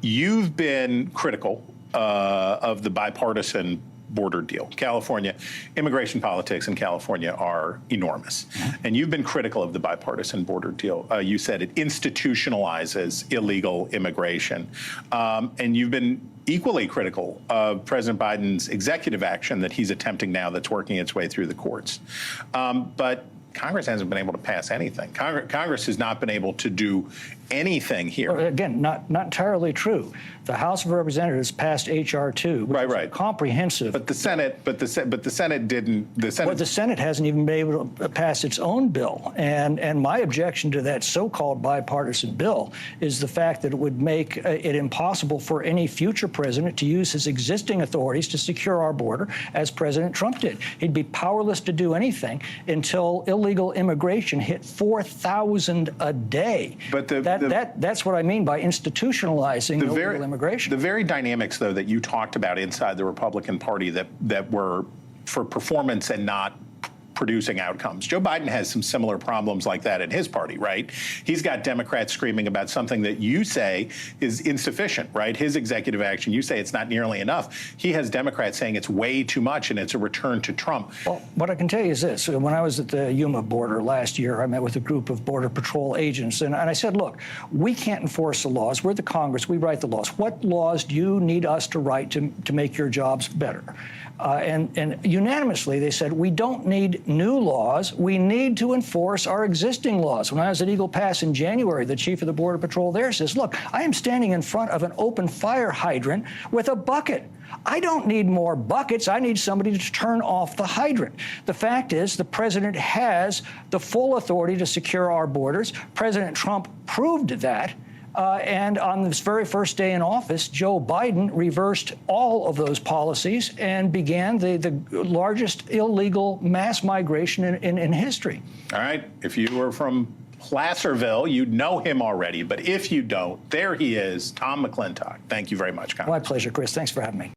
You've been critical of the bipartisan border deal. California, immigration politics in California are enormous. And you've been critical of the bipartisan border deal. You said it institutionalizes illegal immigration. And you've been equally critical of President Biden's executive action that he's attempting now that's working its way through the courts. But Congress hasn't been able to pass anything. Congress has not been able to do anything here. Well, again, not entirely true. The House of Representatives passed H.R. 2, which is comprehensive. But the Senate didn't. Well, the Senate hasn't even been able to pass its own bill. And my objection to that so-called bipartisan bill is the fact that it would make it impossible for any future president to use his existing authorities to secure our border, as President Trump did. He'd be powerless to do anything until illegal immigration hit 4,000 a day. But that's what I mean by institutionalizing illegal immigration. The very dynamics, though, that you talked about inside the Republican Party that were for performance and not producing outcomes. Joe Biden has some similar problems like that in his party, right? He's got Democrats screaming about something that you say is insufficient, right? His executive action, you say it's not nearly enough. He has Democrats saying it's way too much and it's a return to Trump. Well, what I can tell you is this. When I was at the Yuma border last year, I met with a group of Border Patrol agents, and I said, look, we can't enforce the laws. We're the Congress. We write the laws. What laws do you need us to write to make your jobs better? And unanimously, they said, we don't need new laws. We need to enforce our existing laws. When I was at Eagle Pass in January, the chief of the Border Patrol there says, look, I am standing in front of an open fire hydrant with a bucket. I don't need more buckets. I need somebody to turn off the hydrant. The fact is, the president has the full authority to secure our borders. President Trump proved that. And on this very first day in office, Joe Biden reversed all of those policies and began the largest illegal mass migration in history. All right. If you were from Placerville, you'd know him already. But if you don't, there he is, Tom McClintock. Thank you very much, Congressman. My pleasure, Chris. Thanks for having me.